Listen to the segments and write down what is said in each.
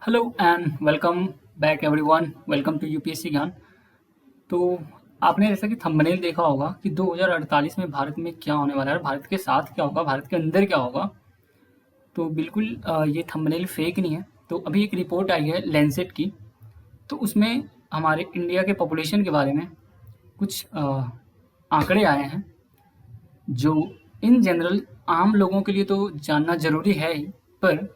Hello and welcome back everyone. Welcome to UPSC Gyan. तो आपने जैसा कि थंबनेल देखा होगा कि 2048 में भारत में क्या होने वाला है, भारत के साथ क्या होगा, भारत के अंदर क्या होगा। तो बिल्कुल ये थंबनेल फेक नहीं है। तो अभी एक रिपोर्ट आई है लैंसेट की। तो उसमें हमारे इंडिया के पॉपुलेशन के बारे में कुछ आंकड़े आए हैं जो इन जनरल आम लोगों के लिए तो जानना ज़रूरी है ही, पर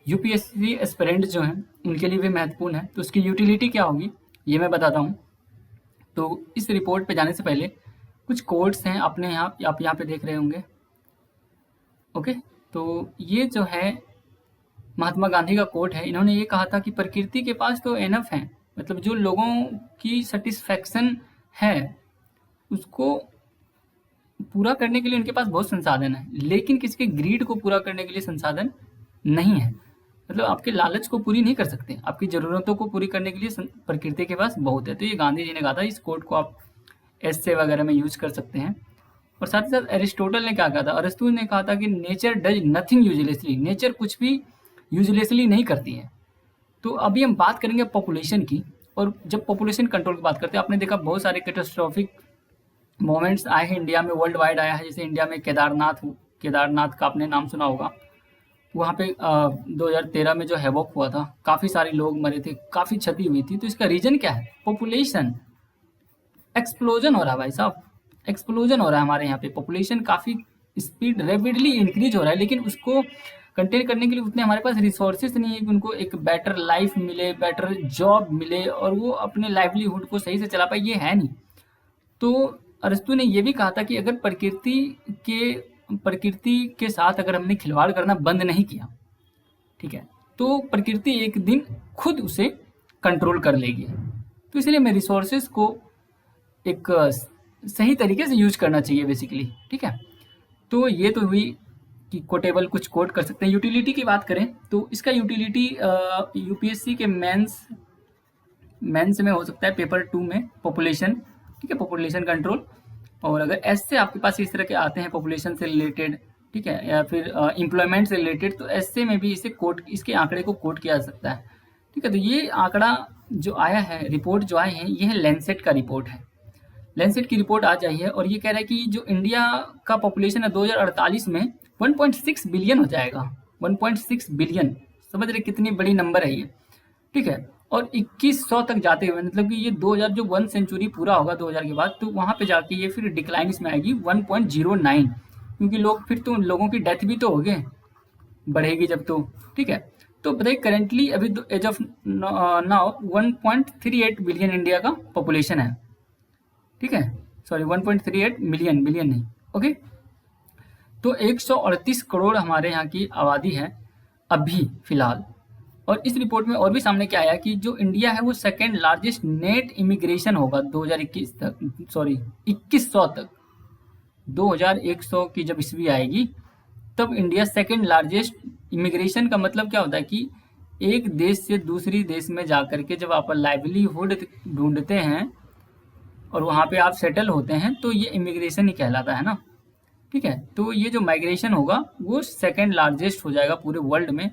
यूपीएससी एस्पिरेंट जो हैं उनके लिए भी महत्वपूर्ण है। तो उसकी यूटिलिटी क्या होगी ये मैं बताता हूँ। तो इस रिपोर्ट पे जाने से पहले कुछ कोट्स हैं अपने यहाँ, आप यहाँ पे देख रहे होंगे। ओके, तो ये जो है महात्मा गांधी का कोट है। इन्होंने ये कहा था कि प्रकृति के पास तो एनफ है, मतलब जो लोगों की सेटिस्फैक्शन है उसको पूरा करने के लिए उनके पास बहुत संसाधन है, लेकिन किसी के ग्रीड को पूरा करने के लिए संसाधन नहीं है। मतलब आपके लालच को पूरी नहीं कर सकते, आपकी ज़रूरतों को पूरी करने के लिए प्रकृति के पास बहुत है। तो ये गांधी जी ने कहा था। इस कोट को आप एस्से वगैरह में यूज कर सकते हैं। और साथ ही साथ एरिस्टोटल ने क्या कहा था, अरस्तु ने कहा था कि nature does nothing uselessly, nature कुछ भी यूजलेसली नहीं करती है। तो अभी हम बात करेंगे पॉपुलेशन की। और जब पॉपुलेशन कंट्रोल की बात करते हैं, आपने देखा बहुत सारे कैटास्ट्रॉफिक मोमेंट्स आए हैं इंडिया में, वर्ल्ड वाइड आया है। जैसे इंडिया में केदारनाथ का आपने नाम सुना होगा। वहाँ पे 2013 में जो हैवॉक हुआ था, काफ़ी सारे लोग मरे थे, काफ़ी क्षति हुई थी। तो इसका रीज़न क्या है? पॉपुलेशन एक्सप्लोजन हो रहा है भाई साहब, एक्सप्लोजन हो रहा है हमारे यहाँ पे। पॉपुलेशन काफ़ी स्पीड रैपिडली इंक्रीज हो रहा है, लेकिन उसको कंटेन करने के लिए उतने हमारे पास रिसोर्सेज नहीं है कि उनको एक बेटर लाइफ मिले, बेटर जॉब मिले और वो अपने लाइवलीहुड को सही से चला पाए। ये है नहीं। तो अरस्तु ने ये भी कहा था कि अगर प्रकृति के साथ अगर हमने खिलवाड़ करना बंद नहीं किया, ठीक है, तो प्रकृति एक दिन खुद उसे कंट्रोल कर लेगी। तो इसलिए हमें रिसोर्सेज को एक सही तरीके से यूज करना चाहिए बेसिकली। ठीक है, तो ये तो हुई कि कोटेबल कुछ कोट कर सकते हैं। यूटिलिटी की बात करें तो इसका यूटिलिटी यूपीएससी के मेंस में हो सकता है, पेपर 2 में पॉपुलेशन, ठीक है, पॉपुलेशन कंट्रोल। और अगर एस से आपके पास इस तरह के आते हैं पॉपुलेशन से रिलेटेड, ठीक है, या फिर एम्प्लॉयमेंट से रिलेटेड, तो एस से में भी इसके आंकड़े को कोट किया जा सकता है। ठीक है, तो ये आंकड़ा जो आया है, रिपोर्ट जो आए हैं, ये है लैंसेट का रिपोर्ट है। लैंसेट की रिपोर्ट आज आई है और ये कह रहा है कि जो इंडिया का पॉपुलेशन है 2048 में 1.6 बिलियन हो जाएगा। 1.6 बिलियन, समझ रहे कितनी बड़ी नंबर है ये। ठीक है, और 2100 तक जाते हुए, मतलब कि ये 2000 जो 1 सेंचुरी पूरा होगा 2000 के बाद, तो वहाँ पे जाके ये फिर डिक्लाइन इसमें आएगी 1.09, क्योंकि लोग फिर तो लोगों की डेथ भी तो हो गए, बढ़ेगी जब तो। ठीक है, तो बताइए करेंटली अभी as of now 1.38 billion India का पॉपुलेशन है। ठीक है, सॉरी 1.38 मिलियन, बिलियन नहीं। ओके, तो 138 करोड़ हमारे यहाँ की आबादी है अभी फिलहाल। और इस रिपोर्ट में और भी सामने क्या आया कि जो इंडिया है वो सेकेंड लार्जेस्ट नेट इमिग्रेशन होगा 2021 तक, सॉरी 2100 तक। 2100 की जब ईस्वी आएगी तब इंडिया सेकेंड लार्जेस्ट। इमिग्रेशन का मतलब क्या होता है कि एक देश से दूसरी देश में जाकर के जब आप लाइवलीहुड ढूंढते हैं और वहाँ पे आप सेटल होते हैं, तो ये इमिग्रेशन ही कहलाता है ना। ठीक है, तो ये जो माइग्रेशन होगा वो सेकेंड लार्जेस्ट हो जाएगा पूरे वर्ल्ड में।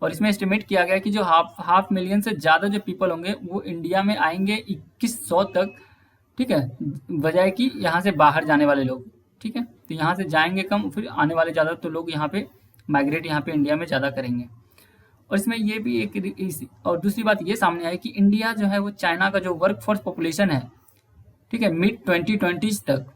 और इसमें एस्टिमेट किया गया कि जो हाफ मिलियन से ज़्यादा जो पीपल होंगे वो इंडिया में आएंगे 2100 तक। ठीक है, बजाय कि यहाँ से बाहर जाने वाले लोग। ठीक है, तो यहाँ से जाएंगे कम, फिर आने वाले ज़्यादा, तो लोग यहाँ पे माइग्रेट यहाँ पे इंडिया में ज़्यादा करेंगे। और इसमें ये भी और दूसरी बात ये सामने आई कि इंडिया जो है वो चाइना का जो वर्क फोर्स पॉपुलेशन है, ठीक है, मिड 2020 तक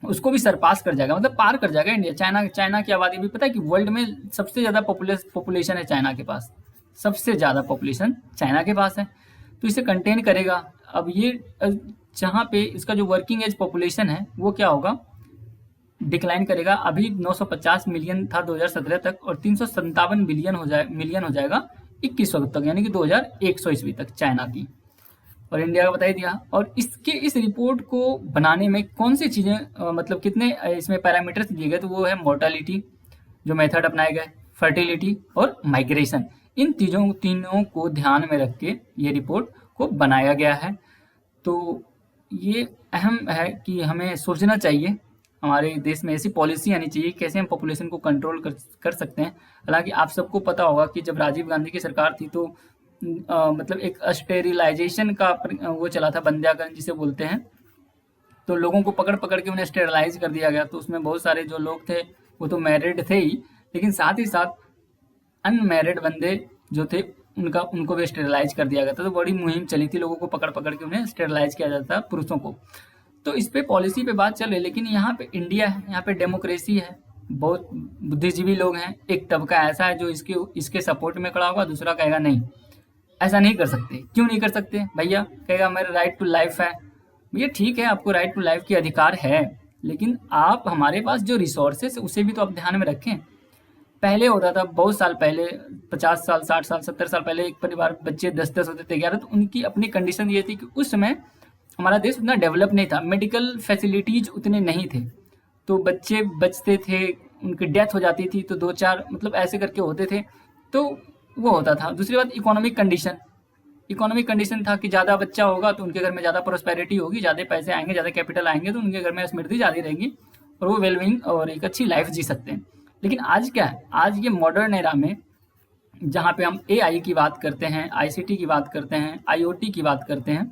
उसको भी सरपास कर जाएगा, मतलब पार कर जाएगा इंडिया। चाइना की आबादी भी पता है कि वर्ल्ड में सबसे ज़्यादा पॉपुलेशन है चाइना के पास, सबसे ज़्यादा पॉपुलेशन चाइना के पास है। तो इसे कंटेन करेगा। अब ये जहाँ पे इसका जो वर्किंग एज पॉपुलेशन है वो क्या होगा, डिक्लाइन करेगा। अभी 950 मिलियन था 2017 तक और 357 मिलियन हो जाएगा 2100 तक, यानी कि 2100 ईस्वी तक चाइना की। और इंडिया का बता ही दिया। और इस रिपोर्ट को बनाने में कौन सी चीज़ें मतलब कितने इसमें पैरामीटर्स दिए गए, तो वो है मोर्टालिटी, जो मेथड अपनाए गए, फर्टिलिटी और माइग्रेशन। इन तीनों को ध्यान में रख के ये रिपोर्ट को बनाया गया है। तो ये अहम है कि हमें सोचना चाहिए हमारे देश में ऐसी पॉलिसी आनी चाहिए कैसे हम पॉपुलेशन को कंट्रोल कर सकते हैं। हालांकि आप सबको पता होगा कि जब राजीव गांधी की सरकार थी तो मतलब एक स्टेरिलाइजेशन का वो चला था, बंध्याकरण जिसे बोलते हैं। तो लोगों को पकड़ पकड़ के उन्हें स्टेरलाइज कर दिया गया। तो उसमें बहुत सारे जो लोग थे वो तो मैरिड थे ही, लेकिन साथ ही साथ अनमैरिड बंदे जो थे उनको भी स्टेरलाइज कर दिया गया था। तो बड़ी मुहिम चली थी, लोगों को पकड़ पकड़ के उन्हें स्टेरलाइज किया जाता था, पुरुषों को। तो इस पे पॉलिसी पे बात चल रही है, लेकिन यहाँ पे इंडिया है, यहाँ पे डेमोक्रेसी है, बहुत बुद्धिजीवी लोग हैं। एक तबका ऐसा है जो इसके सपोर्ट में खड़ा होगा, दूसरा कहेगा नहीं, ऐसा नहीं कर सकते। क्यों नहीं कर सकते भैया? कहेगा मेरा राइट टू लाइफ है। भैया ठीक है, आपको राइट टू लाइफ की अधिकार है, लेकिन आप हमारे पास जो रिसोर्सेस उसे भी तो आप ध्यान में रखें। पहले होता था, बहुत साल पहले, 50 साल, 60 साल, 70 साल पहले, एक परिवार बच्चे 10-10 होते थे, 11। तो उनकी अपनी कंडीशन ये थी कि उस समय हमारा देश उतना डेवलप नहीं था, मेडिकल फैसिलिटीज उतने नहीं थे, तो बच्चे बचते थे, उनकी डेथ हो जाती थी, तो 2-4 मतलब ऐसे करके होते थे, तो वो होता था। दूसरी बात इकोनॉमिक कंडीशन था कि ज़्यादा बच्चा होगा तो उनके घर में ज़्यादा प्रोस्पेरिटी होगी, ज़्यादा पैसे आएंगे, ज़्यादा कैपिटल आएंगे, तो उनके घर में समृद्धि ज़्यादा रहेगी और वो वेलबींग और एक अच्छी लाइफ जी सकते हैं। लेकिन आज क्या है, आज ये मॉडर्न एरा में जहाँ पे हम AI की बात करते हैं, ICT की बात करते हैं, IoT की बात करते हैं,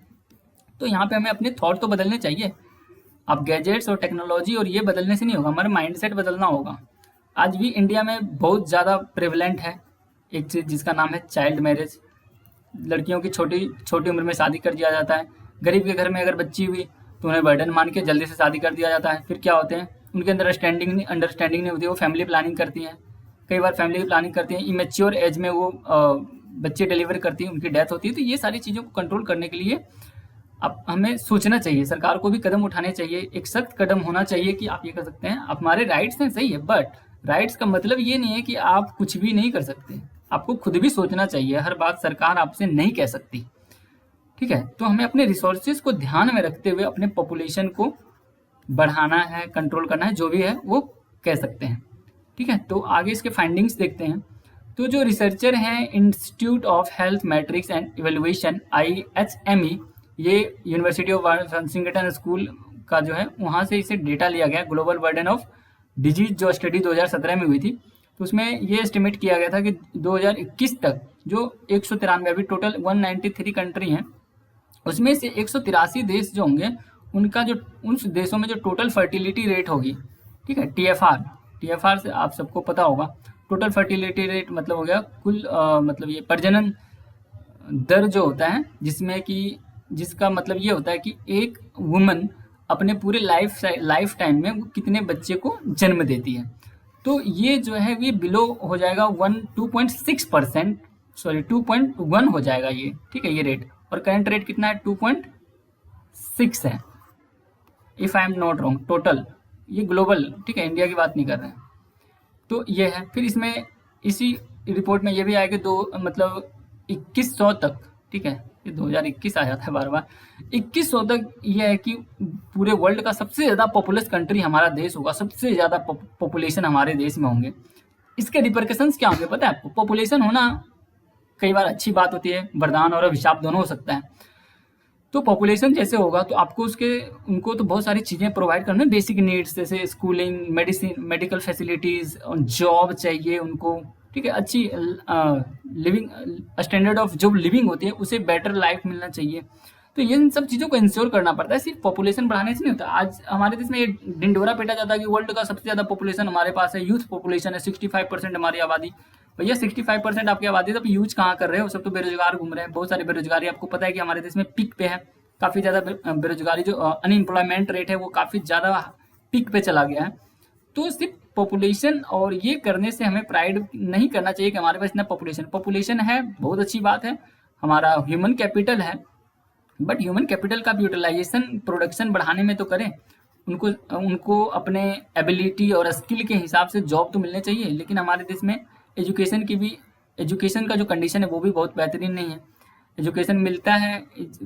तो यहाँ पे हमें अपने थॉट तो बदलने चाहिए। अब गैजेट्स और टेक्नोलॉजी और ये बदलने से नहीं होगा, हमारा माइंडसेट बदलना होगा। आज भी इंडिया में बहुत ज़्यादा प्रेवलेंट है एक चीज़ जिसका नाम है चाइल्ड मैरिज। लड़कियों की छोटी उम्र में शादी कर दिया जाता है। गरीब के घर में अगर बच्ची हुई तो उन्हें बर्डन मान के जल्दी से शादी कर दिया जाता है। फिर क्या होते हैं, उनके अंदर अंडरस्टैंडिंग नहीं होती, वो फैमिली प्लानिंग करती हैं। कई बार फैमिली प्लानिंग करती हैं, इमेच्योर एज में वो बच्चे डिलीवर करती हैं, उनकी डेथ होती है। तो ये सारी चीज़ों को कंट्रोल करने के लिए अब हमें सोचना चाहिए, सरकार को भी कदम उठाने चाहिए। एक सख्त कदम होना चाहिए कि आप ये कर सकते हैं, आप हमारे राइट्स हैं, सही है, बट राइट्स का मतलब ये नहीं है कि आप कुछ भी नहीं कर सकते। आपको खुद भी सोचना चाहिए, हर बात सरकार आपसे नहीं कह सकती, ठीक है। तो हमें अपने रिसोर्सेज को ध्यान में रखते हुए अपने पॉपुलेशन को बढ़ाना है, कंट्रोल करना है, जो भी है वो कह सकते हैं, ठीक है। तो आगे इसके फाइंडिंग्स देखते हैं। तो जो रिसर्चर हैं institute of health matrix and evaluation IHME, ये यूनिवर्सिटी ऑफ वाशिंगटन स्कूल का जो है, वहाँ से इसे डेटा लिया गया, ग्लोबल बर्डन ऑफ डिजीज जो स्टडी 2017 में हुई थी। तो उसमें ये एस्टिमेट किया गया था कि 2021 तक जो 193, अभी टोटल 193 कंट्री हैं, उसमें से 183 देश जो होंगे, उनका जो उन देशों में जो टोटल फर्टिलिटी रेट होगी, ठीक है, TFR से आप सबको पता होगा, टोटल फर्टिलिटी रेट मतलब हो गया कुल मतलब ये प्रजनन दर जो होता है, जिसका मतलब ये होता है कि एक वुमन अपने पूरे लाइफ टाइम में वो कितने बच्चे को जन्म देती है। तो ये जो है ये बिलो हो जाएगा 2.6%, सॉरी 2.1 हो जाएगा ये, ठीक है, ये रेट। और करंट रेट कितना है, 2.6 है, if I am not wrong, total. ये ग्लोबल, ठीक है, इंडिया की बात नहीं कर रहे हैं। तो ये है। फिर इसमें इसी रिपोर्ट में ये भी आएगा मतलब 2100 तक, ठीक है, ये 2021 आ जाता है बार बार, 2100 तक ये है कि पूरे वर्ल्ड का सबसे ज़्यादा पॉपुलस कंट्री हमारा देश होगा, सबसे ज़्यादा पॉपुलेशन हमारे देश में होंगे। इसके रिपरकशंस क्या होंगे पता है आपको? पॉपुलेशन होना कई बार अच्छी बात होती है, वरदान और अभिशाप दोनों हो सकता है। तो पॉपुलेशन जैसे होगा तो आपको उनको तो बहुत सारी चीज़ें प्रोवाइड करना है, बेसिक नीड्स जैसे स्कूलिंग, मेडिकल फैसिलिटीज़, जॉब चाहिए उनको, ठीक है, अच्छी लिविंग स्टैंडर्ड ऑफ जो लिविंग होती है उसे बेटर लाइफ मिलना चाहिए। तो इन सब चीज़ों को इंश्योर करना पड़ता है, सिर्फ पॉपुलेशन बढ़ाने से नहीं होता। आज हमारे देश में ये ढिंडोरा पीटा जाता है कि वर्ल्ड का सबसे ज़्यादा पॉपुलेशन हमारे पास है, यूथ पॉपुलेशन है, 65% हमारी आबादी। भैया 65% आपकी आबादी, तब यूज कहाँ कर रहे हो? सब तो बेरोजगार घूम रहे हैं, बहुत सारी बेरोजगारी। आपको पता है कि हमारे देश में पीक पे है, काफ़ी ज़्यादा बेरोजगारी, जो अनएम्प्लॉयमेंट रेट है वो काफ़ी ज़्यादा पीक पे चला गया है। तो सिर्फ पॉपुलेशन और ये करने से हमें प्राइड नहीं करना चाहिए कि हमारे पास इतना पॉपुलेशन है, बहुत अच्छी बात है, हमारा ह्यूमन कैपिटल है, बट ह्यूमन कैपिटल का भी यूटिलाइजेशन प्रोडक्शन बढ़ाने में तो करें। उनको अपने एबिलिटी और स्किल के हिसाब से जॉब तो मिलने चाहिए। लेकिन हमारे देश में एजुकेशन का जो कंडीशन है वो भी बहुत बेहतरीन नहीं है। एजुकेशन मिलता है,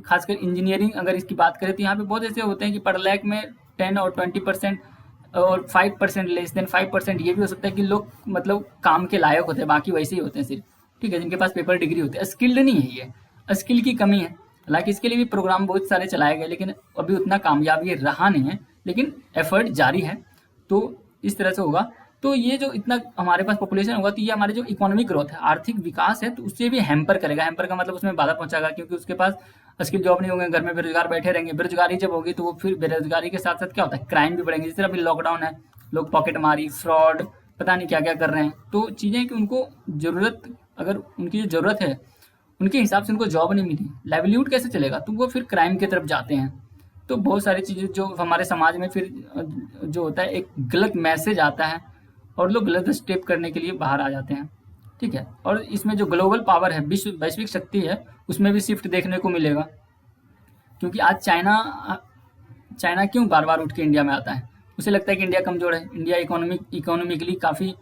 खासकर इंजीनियरिंग अगर इसकी बात करें तो यहाँ पे बहुत ऐसे होते हैं कि पर लाख में 10 और 20% और 5%, लेस देन 5% ये भी हो सकता है कि लोग मतलब काम के लायक होते हैं, बाकी वैसे ही होते हैं सिर्फ, ठीक है, जिनके पास पेपर डिग्री होती है। स्किल्ड नहीं है, ये स्किल की कमी है। हालांकि इसके लिए भी प्रोग्राम बहुत सारे चलाए गए, लेकिन अभी उतना कामयाब ये रहा नहीं है, लेकिन एफर्ट जारी है। तो इस तरह से होगा। तो ये जो इतना हमारे पास पॉपुलेशन होगा तो ये हमारे जो इकोनॉमिक ग्रोथ है, आर्थिक विकास है, तो उससे भी हैम्पर करेगा। हैम्पर का मतलब उसमें बाधा पहुंचाएगा, क्योंकि उसके पास स्किल जॉब नहीं होंगे, घर में बेरोजगार बैठे रहेंगे। बेरोजगारी जब होगी तो वो फिर बेरोजगारी के साथ साथ क्या होता है, क्राइम भी बढ़ेंगे। जिस तरह अभी लॉकडाउन है, लोग पॉकेट मारी, फ्रॉड, पता नहीं क्या क्या कर रहे हैं। तो चीज़ें कि उनको ज़रूरत, अगर उनकी जो ज़रूरत है उनके हिसाब से उनको जॉब नहीं मिली, लाइवलीहुड कैसे चलेगा, तो वो फिर क्राइम की तरफ जाते हैं। तो बहुत सारी चीज़ें जो हमारे समाज में फिर जो होता है, एक गलत मैसेज आता है और लोग गलत स्टेप करने के लिए बाहर आ जाते हैं। ठीक है, और इसमें जो ग्लोबल पावर है, विश्व वैश्विक शक्ति है, उसमें भी शिफ्ट देखने को मिलेगा। क्योंकि आज चाइना क्यों बार बार उठ के इंडिया में आता है, उसे लगता है कि इंडिया कमज़ोर है, इंडिया इकोनॉमिकली काफ़ी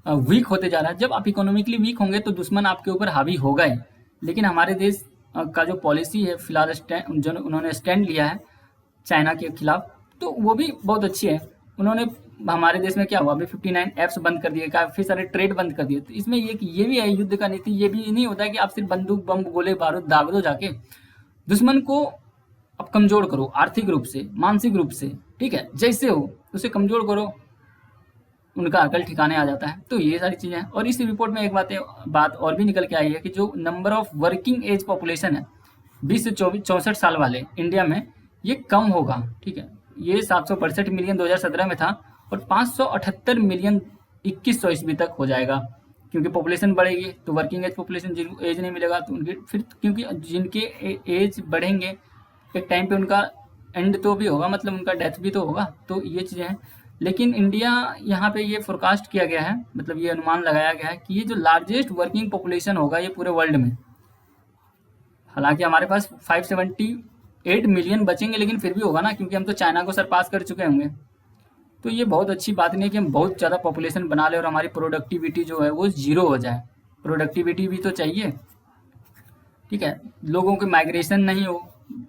वीक होते जा रहा है। जब आप इकोनॉमिकली वीक होंगे तो दुश्मन आपके ऊपर हावी होगा ही। लेकिन हमारे देश का जो पॉलिसी है फिलहाल, जो उन्होंने स्टैंड लिया है चाइना के खिलाफ, तो वो भी बहुत अच्छी है। उन्होंने हमारे देश में क्या हुआ, अभी 59 ऐप्स बंद कर दिए, काफ़ी सारे ट्रेड बंद कर दिए। तो इसमें ये भी है युद्ध का नीति। ये भी नहीं होता है कि आप सिर्फ बंदूक, बम, गोले बारूद दाग दो जाके। दुश्मन को आप कमजोर करो, आर्थिक रूप से, मानसिक रूप से, ठीक है, जैसे हो उसे कमजोर करो, उनका अकल ठिकाने आ जाता है। तो ये सारी चीज़ें हैं। और इस रिपोर्ट में एक बात और भी निकल के आई है कि जो number of working age population है 20 से 64 साल वाले इंडिया में, ये कम होगा। ठीक है, ये 762 मिलियन 2017 में था और 578 मिलियन 2100 ईस्वी तक हो जाएगा। क्योंकि पॉपुलेशन बढ़ेगी तो वर्किंग एज पॉपुलेशन, जिनको एज नहीं मिलेगा तो उनके फिर, क्योंकि जिनके एज बढ़ेंगे एक टाइम पे उनका एंड तो भी होगा, मतलब उनका डेथ भी तो होगा। तो ये चीज़ें हैं। लेकिन इंडिया, यहाँ पे ये फोरकास्ट किया गया है, मतलब ये अनुमान लगाया गया है कि ये जो लार्जेस्ट वर्किंग पॉपुलेशन होगा ये पूरे वर्ल्ड में। हालांकि हमारे पास 578 मिलियन बचेंगे, लेकिन फिर भी होगा ना, क्योंकि हम तो चाइना को सरपास कर चुके होंगे। तो ये बहुत अच्छी बात नहीं है कि हम बहुत ज़्यादा पॉपुलेशन बना लें और हमारी प्रोडक्टिविटी जो है वो ज़ीरो हो जाए। प्रोडक्टिविटी भी तो चाहिए। ठीक है, लोगों की माइग्रेशन नहीं हो,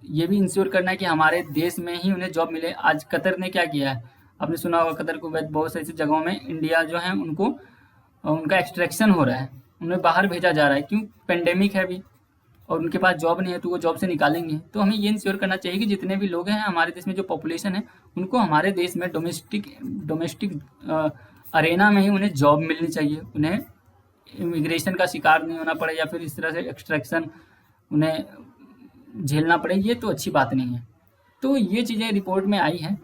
ये भी इंश्योर करना है कि हमारे देश में ही उन्हें जॉब मिले। आज कतर ने क्या किया है, आपने सुना होगा, कतर को बहुत सारी जगहों में इंडिया जो है उनको, उनका एक्सट्रैक्शन हो रहा है, उन्हें बाहर भेजा जा रहा है। क्यों, पेंडेमिक है अभी और उनके पास जॉब नहीं है, तो वो जॉब से निकालेंगे। तो हमें ये इंश्योर करना चाहिए कि जितने भी लोग हैं हमारे देश में, जो पॉपुलेशन है, उनको हमारे देश में डोमेस्टिक अरेना में ही उन्हें जॉब मिलनी चाहिए। उन्हें इमिग्रेशन का शिकार नहीं होना पड़े या फिर इस तरह से एक्सट्रैक्शन उन्हें झेलना पड़े, ये तो अच्छी बात नहीं है। तो ये चीज़ें रिपोर्ट में आई हैं।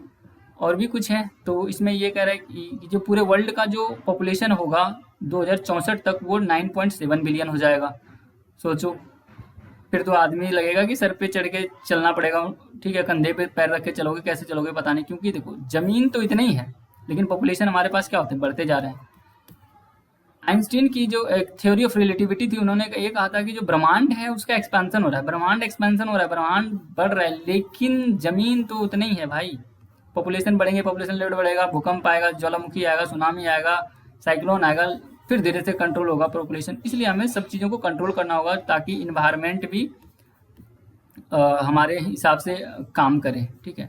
और भी कुछ है, तो इसमें ये कह रहा है कि जो पूरे वर्ल्ड का जो पॉपुलेशन होगा 2064 तक, वो 9.7 बिलियन हो जाएगा। सोचो, फिर तो आदमी लगेगा कि सर पे चढ़ के चलना पड़ेगा। ठीक है, कंधे पे पैर रख के चलोगे, कैसे चलोगे पता नहीं, क्योंकि देखो जमीन तो इतनी ही है, लेकिन पॉपुलेशन हमारे पास क्या होते हैं, बढ़ते जा रहे हैं। आइंस्टीन की जो एक थ्योरी ऑफ रिलेटिविटी थी, उन्होंने ये कहा था कि जो ब्रह्मांड है उसका एक्सपेंशन हो रहा है, ब्रह्मांड एक्सपेंशन हो रहा है, ब्रह्मांड बढ़ रहा है, लेकिन जमीन तो उतनी ही है भाई। पॉपुलेशन बढ़ेंगे, पॉपुलेशन लेवल बढ़ेगा, भूकंप आएगा, ज्वालामुखी आएगा, सुनामी आएगा, साइक्लोन आएगा, फिर धीरे से कंट्रोल होगा पॉपुलेशन। इसलिए हमें सब चीज़ों को कंट्रोल करना होगा ताकि इन्वायरमेंट भी हमारे हिसाब से काम करे। ठीक है,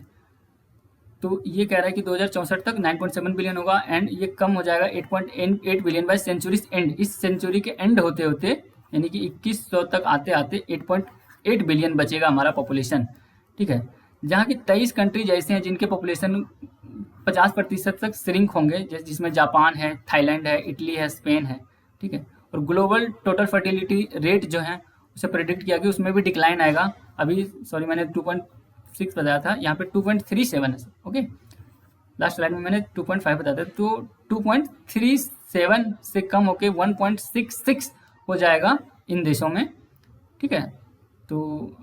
तो ये कह रहा है कि 2064 तक 9.7 बिलियन होगा एंड ये कम हो जाएगा 8.8 बिलियन बाय सेंचुरीज एंड। इस सेंचुरी के एंड होते होते, यानी कि 2100 तक आते आते 8.8 बिलियन बचेगा हमारा पॉपुलेशन। ठीक है, जहाँ की 23 कंट्रीज ऐसे हैं जिनके पॉपुलेशन 50% तक श्रिंक होंगे, जिसमें जापान है, थाईलैंड है, इटली है, स्पेन है। ठीक है, और ग्लोबल टोटल फर्टिलिटी रेट जो है उसे प्रेडिक्ट किया कि उसमें भी डिक्लाइन आएगा। अभी सॉरी, मैंने 2.6 बताया था, यहाँ पे 2.37 है। ओके, लास्ट स्लाइड में मैंने 2.5 बताया था, तो 2.37 से कम होके 1.66 हो जाएगा इन देशों में। ठीक है, तो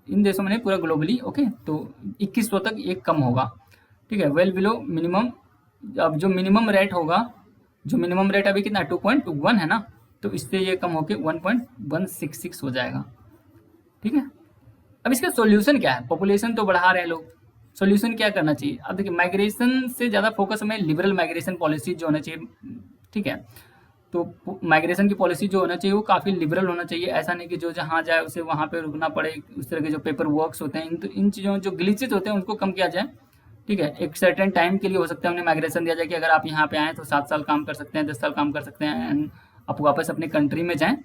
इन देशों में नहीं, पूरा ग्लोबली। ओके, तो 2100 तक ये कम होगा। ठीक है, वेल बिलो मिनिमम। अब जो मिनिमम रेट होगा, जो मिनिमम रेट अभी कितना 2.1 है ना, तो इससे ये कम होके 1.166 हो जाएगा। ठीक है, अब इसका सॉल्यूशन क्या है, पॉपुलेशन तो बढ़ा रहे हैं लोग, सॉल्यूशन क्या करना चाहिए। अब देखिए, माइग्रेशन से ज़्यादा फोकस हमें लिबरल माइग्रेशन पॉलिसी जो होना चाहिए। ठीक है, तो माइग्रेशन की पॉलिसी जो होना चाहिए वो काफ़ी लिबरल होना चाहिए। ऐसा नहीं कि जो जहाँ जाए उसे वहाँ पे रुकना पड़े। उस तरह के जो पेपर वर्क्स होते हैं, इन चीज़ों जो ग्लिचेस होते हैं उनको कम किया जाए। ठीक है, एक सर्टेन टाइम के लिए हो सकता है उन्हें माइग्रेशन दिया जाए कि अगर आप यहाँ पे आएँ तो 7 साल काम कर सकते हैं, 10 साल काम कर सकते हैं एंड आप वापस अपनी कंट्री में जाएँ।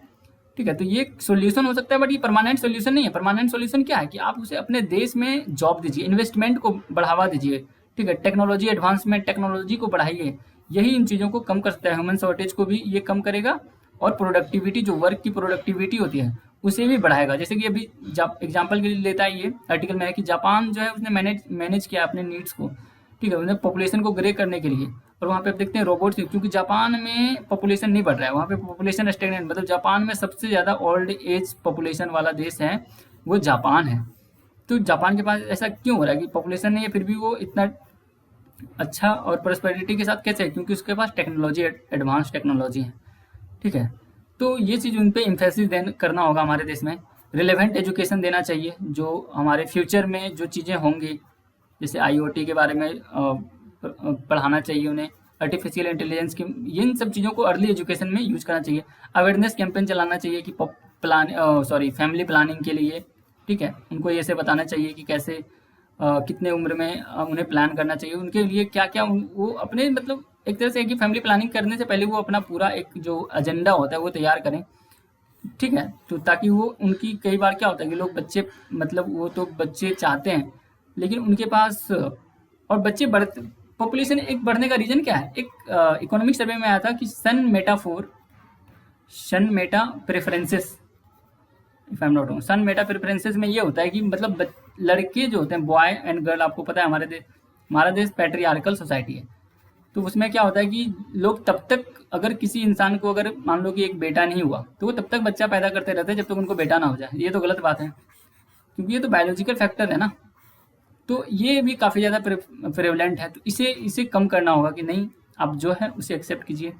ठीक है, तो ये सोल्यूशन हो सकता है, बट ये परमानेंट सोल्यूशन नहीं है। परमानेंट सोल्यूशन क्या है कि आप उसे अपने देश में जॉब दीजिए, इन्वेस्टमेंट को बढ़ावा दीजिए। ठीक है। टेक्नोलॉजी एडवांसमेंट, टेक्नोलॉजी को बढ़ाइए, यही इन चीज़ों को कम कर सकता है। ह्यूमन शॉर्टेज को भी ये कम करेगा और प्रोडक्टिविटी, जो वर्क की प्रोडक्टिविटी होती है उसे भी बढ़ाएगा। जैसे कि अभी एग्जाम्पल के लिए लेता है ये आर्टिकल में है कि जापान जो है उसने मैनेज किया अपने नीड्स को, ठीक है, उन्हें पॉपुलेशन को ग्रे करने के लिए। और वहाँ पे आप देखते हैं रोबोट्स, क्योंकि जापान में पॉपुलेशन नहीं बढ़ रहा है, वहाँ पे पॉपुलेशन स्टेगनेंट, मतलब जापान में सबसे ज़्यादा ओल्ड एज पॉपुलेशन वाला देश है वो जापान है। तो जापान के पास ऐसा क्यों हो रहा है कि पॉपुलेशन नहीं है फिर भी वो इतना अच्छा और प्रॉस्पेरिटी के साथ कैसे है? क्योंकि उसके पास टेक्नोलॉजी, एडवांस टेक्नोलॉजी है, ठीक है। तो ये चीज़ उन पे इम्फेसिस करना होगा हमारे देश में। रिलेवेंट एजुकेशन देना चाहिए, जो हमारे फ्यूचर में जो चीज़ें होंगी, जैसे आईओटी के बारे में पढ़ाना चाहिए उन्हें, आर्टिफिशियल इंटेलिजेंस की, इन सब चीज़ों को अर्ली एजुकेशन में यूज करना चाहिए। अवेयरनेस कैंपेन चलाना चाहिए कि फैमिली प्लानिंग के लिए, ठीक है, उनको ये से बताना चाहिए कि कैसे कितने उम्र में उन्हें प्लान करना चाहिए, उनके लिए क्या क्या वो अपने, मतलब एक तरह से कि फैमिली प्लानिंग करने से पहले वो अपना पूरा एक जो एजेंडा होता है वो तैयार करें, ठीक है। तो ताकि वो उनकी, कई बार क्या होता है कि लोग बच्चे, मतलब वो तो बच्चे चाहते हैं लेकिन उनके पास, और बच्चे बढ़ते, पॉपुलेशन एक बढ़ने का रीजन क्या है? एक इकोनॉमिक सर्वे में आया था कि sun meta preferences, if I am not wrong, sun meta preferences में ये होता है कि मतलब लड़के जो होते हैं, बॉय एंड गर्ल, आपको पता है हमारा देश पैट्रियार्कल सोसाइटी है। तो उसमें क्या होता है कि लोग तब तक, अगर किसी इंसान को, अगर मान लो कि एक बेटा नहीं हुआ तो वो तब तक बच्चा पैदा करते रहते हैं जब तक उनको बेटा ना हो जाए। ये तो गलत बात है, क्योंकि ये तो बायोलॉजिकल फैक्टर है ना। तो ये भी काफ़ी ज़्यादा प्रेवलेंट है, तो इसे कम करना होगा कि नहीं, आप जो है उसे एक्सेप्ट कीजिए।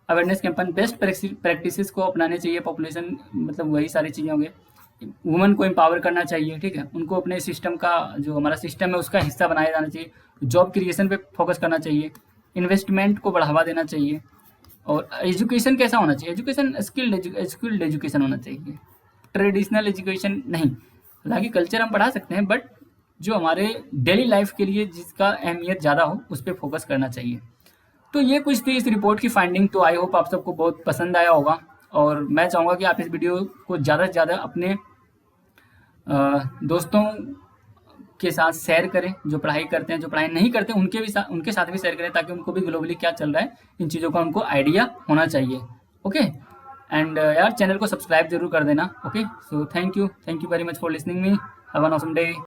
अवेयरनेस कैंपेन, बेस्ट प्रैक्टिसेस को अपनाने चाहिए पॉपुलेशन, मतलब वही सारी चीज़ें होंगे। वुमेन को एम्पावर करना चाहिए, ठीक है, उनको अपने सिस्टम का, जो हमारा सिस्टम है उसका हिस्सा बनाया जाना चाहिए। जॉब क्रिएशन पे फोकस करना चाहिए, इन्वेस्टमेंट को बढ़ावा देना चाहिए। और एजुकेशन कैसा होना चाहिए? एजुकेशन स्किल्ड एजुकेशन होना चाहिए, ट्रेडिशनल एजुकेशन नहीं। हालांकि कल्चर हम पढ़ा सकते हैं, बट जो हमारे डेली लाइफ के लिए जिसका अहमियत ज़्यादा हो उस पर फोकस करना चाहिए। तो ये कुछ थी इस रिपोर्ट की फाइंडिंग। तो आई होप आप सबको बहुत पसंद आया होगा, और मैं चाहूँगा कि आप इस वीडियो को ज़्यादा से ज़्यादा अपने दोस्तों के साथ शेयर करें, जो पढ़ाई करते हैं, जो पढ़ाई नहीं करते उनके साथ भी शेयर करें, ताकि उनको भी ग्लोबली क्या चल रहा है इन चीज़ों का उनको आइडिया होना चाहिए। ओके, एंड यार चैनल को सब्सक्राइब जरूर कर देना। Okay, so thank you very much for listening me. Have an awesome day.